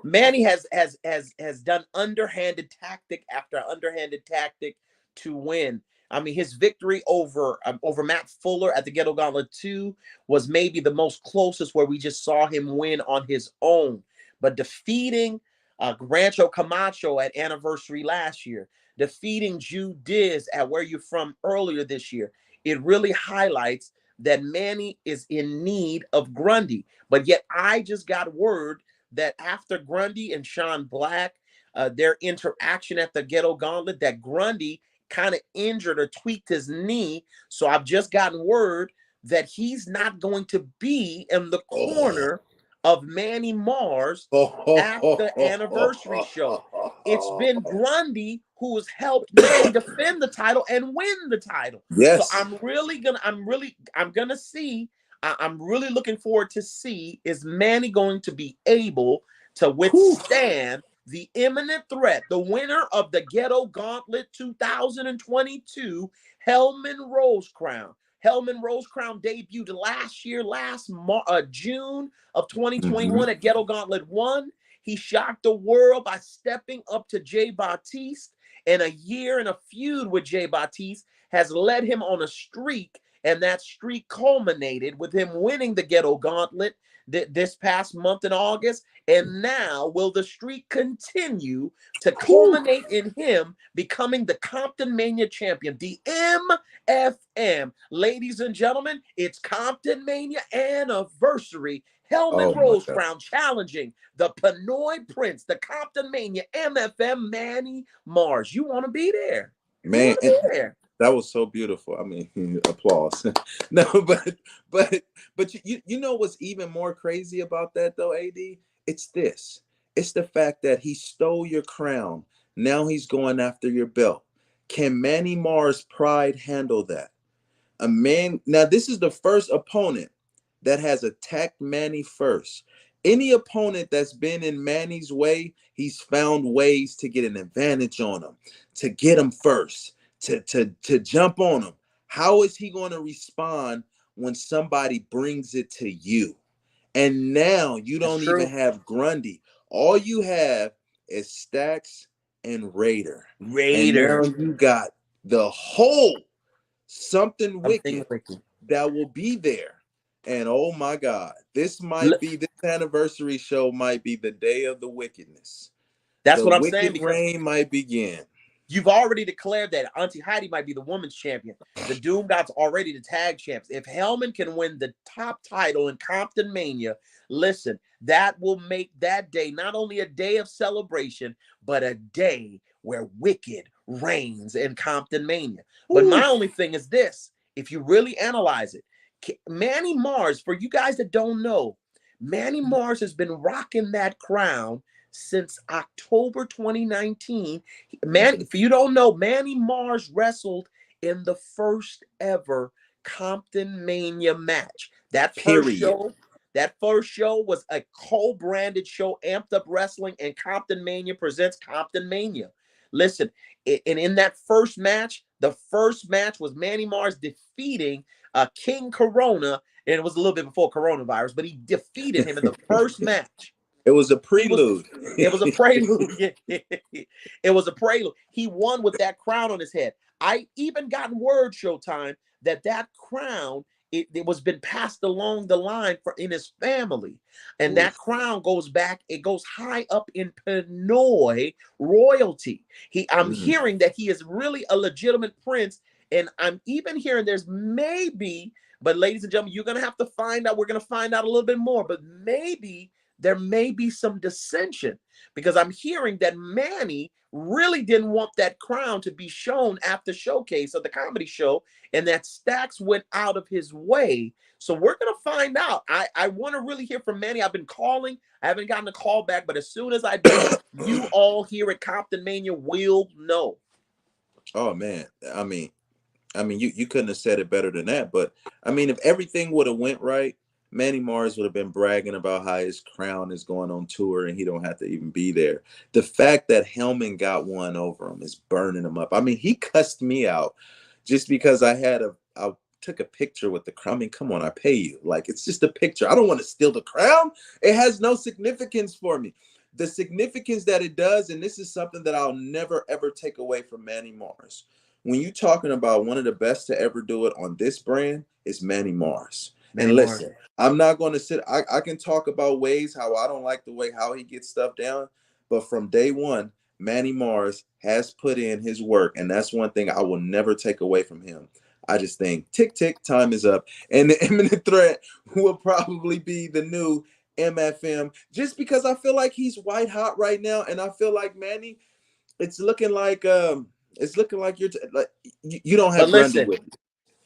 Manny has done underhanded tactic after underhanded tactic to win. I mean, his victory over Matt Fuller at the Ghetto Gauntlet 2 was maybe the most closest where we just saw him win on his own. But defeating Rancho Camacho at Anniversary last year, defeating Jew Diz at Where You From earlier this year, it really highlights that Manny is in need of Grundy. But yet I just got word that after Grundy and Sean Black, their interaction at the Ghetto Gauntlet, that Grundy kind of injured or tweaked his knee. So I've just gotten word that he's not going to be in the corner of Manny Mars at the anniversary show. It's been Grundy who has helped Manny defend the title and win the title. Yes. So I'm really looking forward to see, is Manny going to be able to withstand the imminent threat, the winner of the Ghetto Gauntlet 2022, Hellman Rose Crown. Hellman Rose Crown debuted June of 2021 at Ghetto Gauntlet 1. He shocked the world by stepping up to Jay Batiste, and a year and a feud with Jay Batiste has led him on a streak, and that streak culminated with him winning the Ghetto Gauntlet this past month in August. And now will the streak continue to culminate in him becoming the Compton Mania champion, the MFM. Ladies and gentlemen, it's Compton Mania anniversary. Hellman Rose Crown challenging the Pinoy Prince, the Compton Mania MFM, Manny Mars. You want to be there. Man, that was so beautiful. I mean, applause. No, but you know what's even more crazy about that though, AD? It's this. It's the fact that he stole your crown. Now he's going after your belt. Can Manny Mars' pride handle that? A man. Now, this is the first opponent that has attacked Manny first. Any opponent that's been in Manny's way, he's found ways to get an advantage on him, to get him first, to jump on him. How is he going to respond when somebody brings it to you? And now you That's don't true. even have Grundy. All you have is Stacks and Raider. And now you got the whole something wicked that will be there. And oh my God, this anniversary show might be the day of the wickedness. That's The what I'm wicked saying, because reign might begin. you've already declared that Auntie Heidi might be the women's champion. The Doom God's already the tag champs. If Hellman can win the top title in Compton Mania, listen, that will make that day not only a day of celebration, but a day where Wicked reigns in Compton Mania. But my only thing is this: if you really analyze it, Manny Mars, for you guys that don't know, Manny Mars has been rocking that crown since October 2019. Man, if you don't know, Manny Mars wrestled in the first ever Compton Mania match. That first show was a co-branded show, Amped Up Wrestling and Compton Mania presents Compton Mania. Listen, and in that first match, the first match was Manny Mars defeating King Corona, and it was a little bit before coronavirus, but he defeated him in the first match. It was a prelude. It was a prelude. It was a prelude. He won with that crown on his head. I even got word, Showtime, that crown, it was been passed along the line in his family. And that crown goes back, it goes high up in Pinoy royalty. I'm hearing that he is really a legitimate prince. And I'm even hearing there's maybe, but ladies and gentlemen, you're going to have to find out. We're going to find out a little bit more, but maybe there may be some dissension, because I'm hearing that Manny really didn't want that crown to be shown at the showcase of the comedy show, and that Stacks went out of his way. So we're going to find out. I want to really hear from Manny. I've been calling. I haven't gotten a call back, but as soon as I do, you all here at Compton Mania will know. Oh, man. I mean, you couldn't have said it better than that. But, I mean, if everything would have went right, Manny Mars would have been bragging about how his crown is going on tour and he don't have to even be there. The fact that Hellman got one over him is burning him up. I mean, he cussed me out just because I took a picture with the crown. I mean, come on, I pay you. Like, it's just a picture. I don't want to steal the crown. It has no significance for me. The significance that it does, and this is something that I'll never, ever take away from Manny Mars. When you're talking about one of the best to ever do it on this brand, is Manny Mars. And listen, I'm not going to sit. I can talk about ways how I don't like the way how he gets stuff down. But from day one, Manny Mars has put in his work. And that's one thing I will never take away from him. I just think, tick, tick, time is up. And the imminent threat will probably be the new MFM, just because I feel like he's white hot right now. And I feel like Manny, it's looking like you don't have Grundy with you.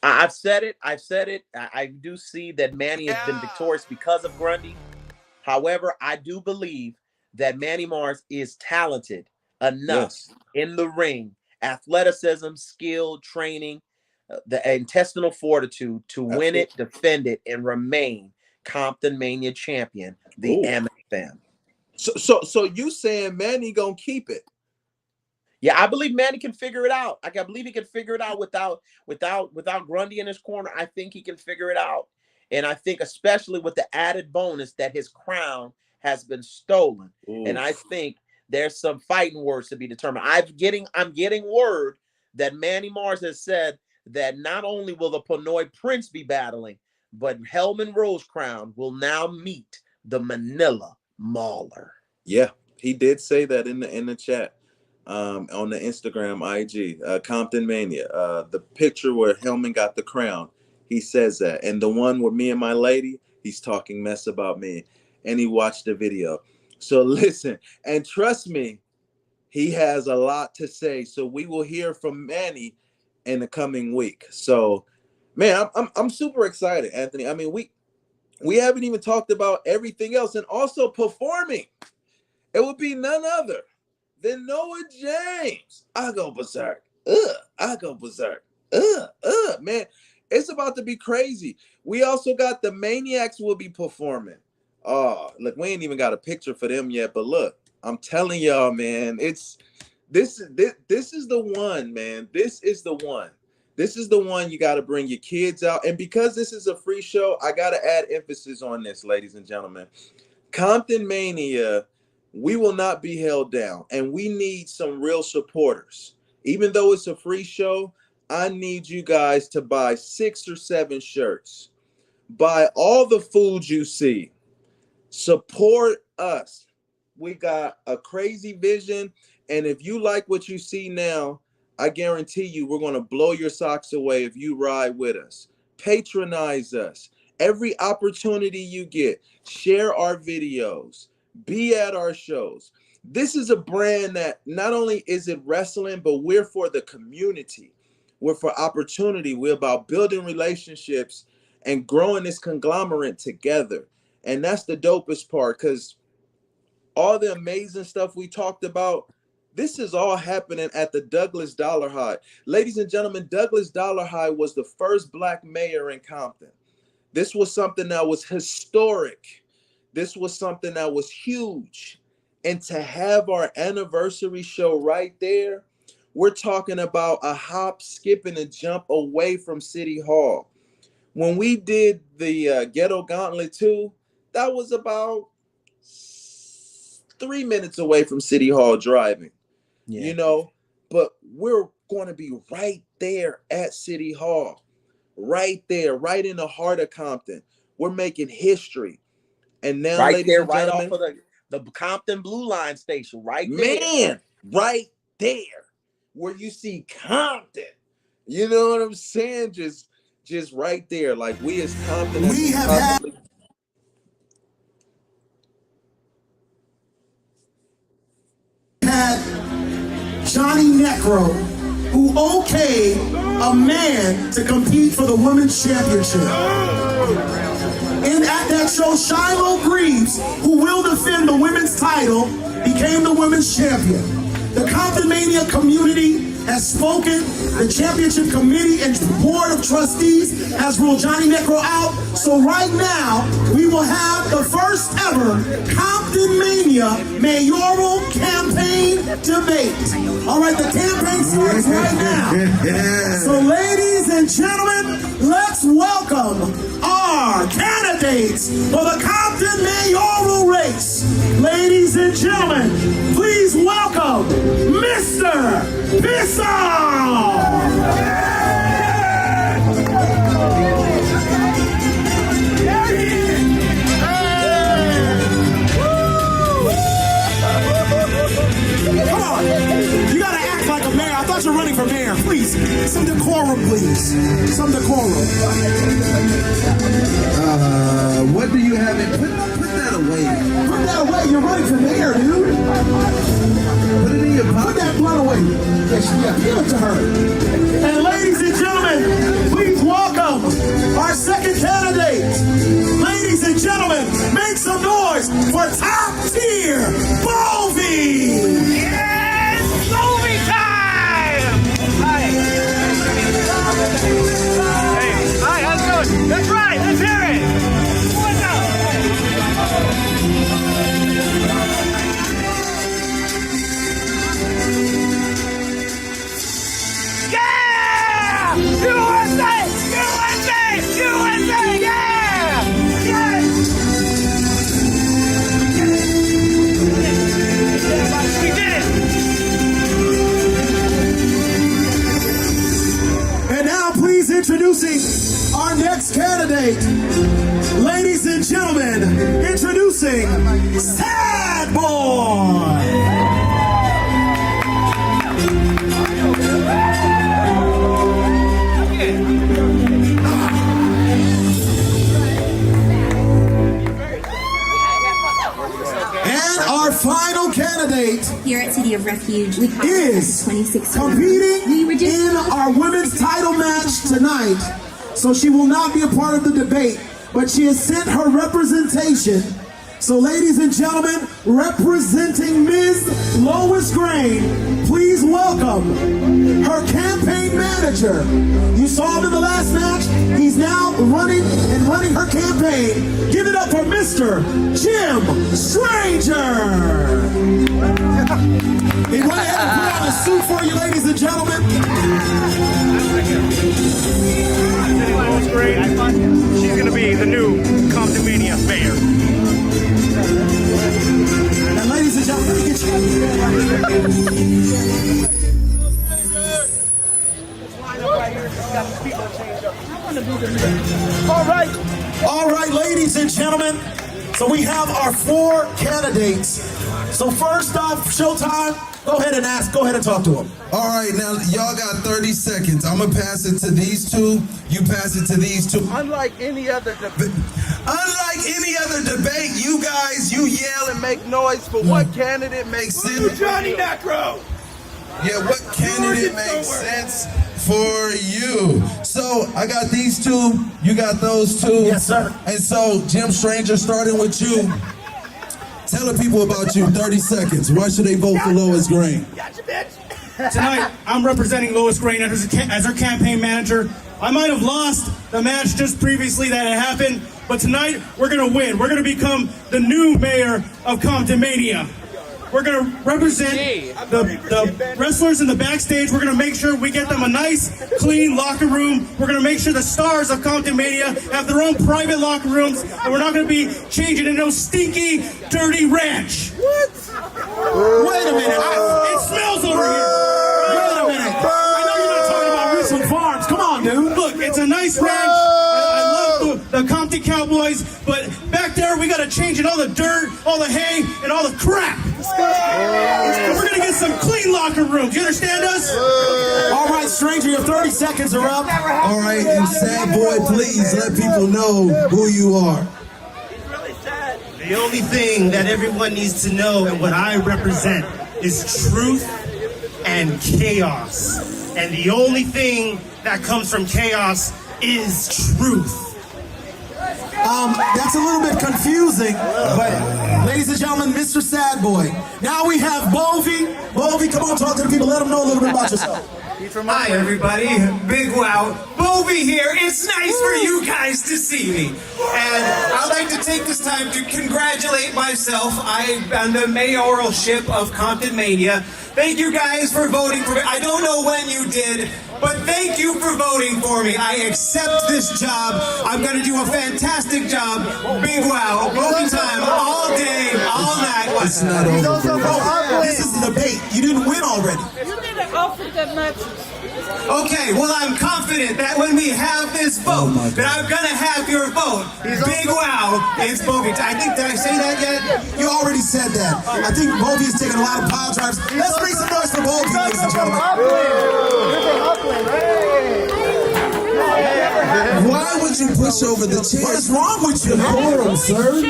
I've said it. I do see that Manny has been victorious because of Grundy. However, I do believe that Manny Mars is talented enough in the ring, athleticism, skill, training, the intestinal fortitude to win it, defend it, and remain Compton Mania champion, the MFM. So you saying Manny gonna keep it? Yeah, I believe Manny can figure it out. I believe he can figure it out without Grundy in his corner. I think he can figure it out. And I think especially with the added bonus that his crown has been stolen. Oof. And I think there's some fighting words to be determined. I'm getting word that Manny Mars has said that not only will the Pinoy Prince be battling, but Hellman Rosecrown will now meet the Manila Mauler. Yeah, he did say that in the chat. On the Instagram IG, Compton Mania, the picture where Hellman got the crown, he says that. And the one with me and my lady, he's talking mess about me, and he watched the video. So listen, and trust me, he has a lot to say. So we will hear from Manny in the coming week. So, man, I'm super excited, Anthony. I mean, we haven't even talked about everything else, and also performing. It would be none other than Noah James. I go berserk. I go berserk. Man, It's about to be crazy. We also got the Maniacs will be performing. Oh, look, we ain't even got a picture for them yet, but look, I'm telling y'all, man, this is the one, man. This is the one. This is the one you got to bring your kids out. And because this is a free show, I got to add emphasis on this, ladies and gentlemen. Compton Mania, we will not be held down, and we need some real supporters. Even though it's a free show, I need you guys to buy 6 or 7 shirts. Buy all the food you see. Support us. We got a crazy vision, and if you like what you see now, I guarantee you we're going to blow your socks away if you ride with us. Patronize us. Every opportunity you get, share our videos, be at our shows. This is a brand that not only is it wrestling, but we're for the community. We're for opportunity. We're about building relationships and growing this conglomerate together. And that's the dopest part, because all the amazing stuff we talked about, this is all happening at the Douglas Dollar High. Ladies and gentlemen, Douglas Dollar High was the first Black mayor in Compton. This was something that was historic. This was something that was huge. And to have our anniversary show right there, we're talking about a hop, skip, and a jump away from City Hall. When we did the Ghetto Gauntlet 2, that was about 3 minutes away from City Hall driving. Yeah. You know, but we're going to be right there at City Hall, right there, right in the heart of Compton. We're making history. And now, right ladies there, and right gentlemen, off of the Compton Blue Line station, right there. Man, right there, where you see Compton. You know what I'm saying? Just right there, like we as Compton. We have had Johnny Necro, who okayed a man to compete for the women's championship. And at that show, Shiloh Greaves, who will defend the women's title, became the women's champion. The Compton Mania community has spoken. The championship committee and board of trustees has ruled Johnny Necro out. So right now, we will have the first ever Compton Mania mayoral campaign debate. All right, the campaign starts right now. So ladies and gentlemen, let's welcome our candidates for the Compton mayoral race. Ladies and gentlemen, please welcome Mr. Bissell! Come on, you gotta act like a mayor. I thought you were running for mayor. Please, some decorum, please. Some decorum. What do you have in? Put that away. Put that away. You're running for mayor, dude. Put it in your pocket. Put that blunt away. Yeah, give it to her. And ladies and gentlemen, please welcome our second candidate. Ladies and gentlemen, make some noise for Top Tier Bovie. Yes, Bovie time! Hi. Hey, hi, how's it going? That's right, let's hear it. What's up? Yeah! USA! USA! USA! Yeah! Yes! We did it! And now please introducing our next candidate. Ladies and gentlemen, introducing Sad Boy. And our final candidate here at City of Refuge, we is competing in our women's title match tonight. So she will not be a part of the debate, but she has sent her representation. So ladies and gentlemen, representing Ms. Lois Grain, please welcome her campaign campaign manager. You saw him in the last match. He's now running her campaign. Give it up for Mr. Jim Stranger. He went ahead and put on a suit for you, ladies and gentlemen. Lois Gray. She's going to be the new Compton Mania mayor. And ladies and gentlemen, let me get you. All right, ladies and gentlemen. So we have our 4 candidates. So first off, Showtime, go ahead and talk to them. All right, now y'all got 30 seconds. I'm gonna pass it to these two. You pass it to these two. Unlike any other debate, you guys, you yell and make make noise for what candidate makes sense. Johnny Necro! yeah, what candidate makes sense for you. So I got these two, you got those two. Yes, sir. And so Jim Stranger, starting with you. Tell the people about you, 30 seconds. Why should they vote for Lois Green? Gotcha, bitch! Tonight, I'm representing Lois Green as her campaign manager. I might have lost the match just previously that had happened, but tonight, we're gonna win. We're gonna become the new mayor of Compton Mania. We're gonna represent the wrestlers in the backstage. We're gonna make sure we get them a nice, clean locker room. We're gonna make sure the stars of Compton Mania have their own private locker rooms, and we're not gonna be changing into no stinky, dirty ranch. Wait a minute. It smells over here. Wait a minute. I know you're not talking about Richland Farms. Come on, dude. Look, it's a nice ranch. I love the Compton Cowboys, but back there we gotta change it, all the dirt, all the hay, and all the crap. We're gonna get some clean locker rooms. You understand us? All right, Stranger, your 30 seconds are up. All right, and Sad Boy, please let people know who you are. The only thing that everyone needs to know and what I represent is truth and chaos. And the only thing that comes from chaos is truth. That's a little bit confusing, but ladies and gentlemen, Mr. Sad Boy. Now we have Bovie. Bovie, come on, talk to the people. Let them know a little bit about yourself. Hi everybody, Big Wow, Bovie here. It's nice for you guys to see me. And I'd like to take this time to congratulate myself. I'm the mayoralship of Compton Mania. Thank you guys for voting for me. I don't know when you did, but thank you for voting for me. I accept this job. I'm gonna do a fantastic job. Big Wow, voting time all day, all night. It's not over. This is the debate. You didn't win already. You need an outfit that matches. Okay, well, I'm confident that when we have this vote, that I'm gonna have your vote. Big Wow, it's Bovie. Did I say that yet? You already said that. I think Bovie is taking a lot of pile drives. Let's make some noise for Bovie, ladies and gentlemen. Why would you push over the chair? What is wrong with you? Quorum, sir.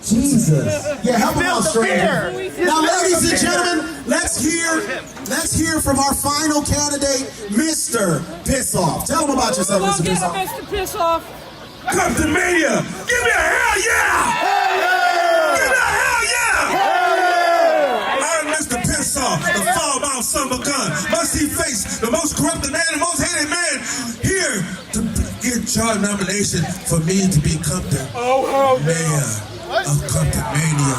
Jesus. Yeah, help him out, Stranger. Now, ladies and gentlemen, let's hear from our final candidate, Mr. Pissoff. Tell them about yourself, Mr. Pissoff. Mr. Pissoff. Compton Mania, give me a hell yeah! Give me a hell yeah! I'm Mr. Pissoff, the fall-bound son of a gun. Must-see face, the most corrupted man, the most hated man, here to get your nomination for me to be Compton Mayor of Compton Mania.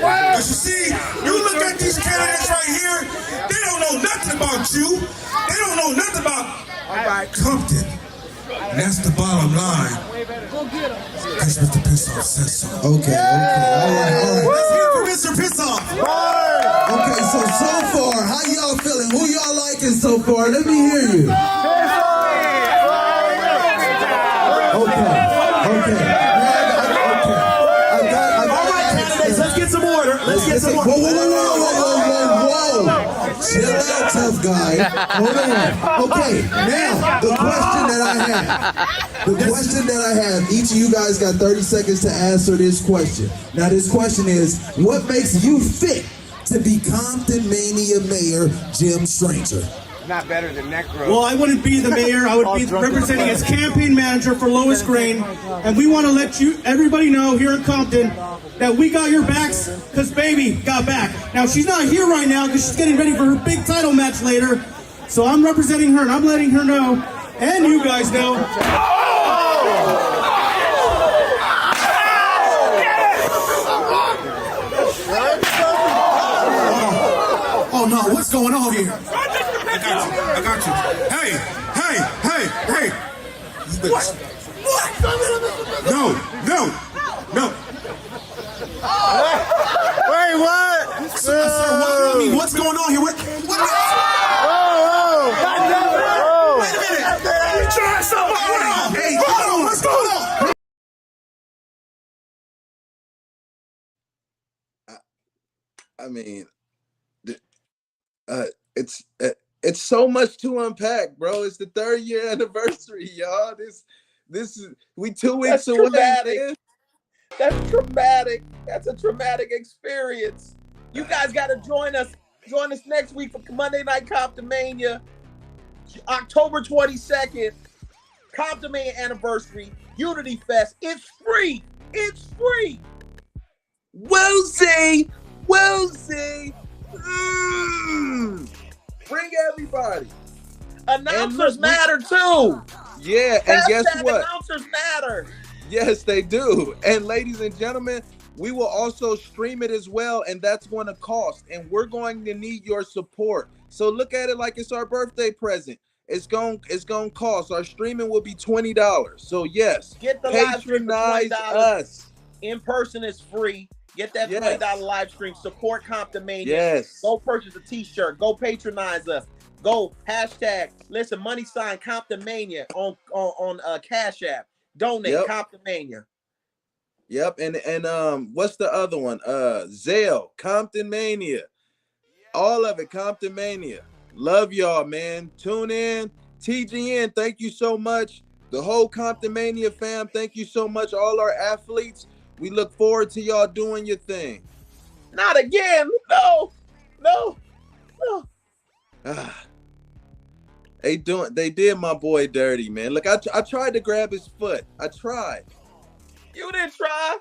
But you see, you look at these candidates right here, they don't know nothing about you. They don't know nothing about Compton. And that's the bottom line. Go get him. Because Mr. Pissoff says so. Okay, all right. Let's hear from Mr. Pissoff. Okay, so far, how y'all feeling? Who y'all liking so far? Let me hear you. Okay. Let's get some order. Whoa. Chill out, tough guy. Hold on. Okay, now, the question that I have, each of you guys got 30 seconds to answer this question. Now, this question is, what makes you fit to be Compton Mania Mayor Jim Stranger? Not better than Necro. Well, I wouldn't be the mayor. I would be representing as campaign manager for Lois Green. And we want to let everybody know here in Compton that we got your backs because baby got back. Now, she's not here right now because she's getting ready for her big title match later. So I'm representing her, and I'm letting her know, and you guys know. Oh no, what's going on here? I got you. Hey. What? No. Wait, what? Sir, what's going on here? What? Wait a minute. You trying something? Hey, hold on. What's going on? I mean, it's so much to unpack, bro. It's the 3rd year anniversary, y'all. This is we 2 weeks away. Man. That's traumatic. That's a traumatic experience. You guys got to join us. Join us next week for Monday Night Compton Mania, October 22nd. Compton Mania anniversary, Unity Fest. It's free. It's free. We'll see. Bring everybody. Announcers matter too. Yeah, and guess what? Announcers matter. Yes, they do. And ladies and gentlemen, we will also stream it as well, and that's going to cost. And we're going to need your support. So look at it like it's our birthday present. It's going to cost. Our streaming will be $20. So yes, get the patronize us. In person is free. Get that $20 live stream. Support Compton Mania. Yes. Go purchase a t-shirt. Go patronize us. Go hashtag, listen, money sign Compton Mania on Cash App. Donate Compton Mania. Yep. And what's the other one? Zelle, Compton Mania. All of it, Compton Mania. Love y'all, man. Tune in. TGN, thank you so much. The whole Compton Mania fam, thank you so much. All our athletes. We look forward to y'all doing your thing. Not again. No. They did my boy dirty, man. Look, I tried to grab his foot. I tried. You didn't try.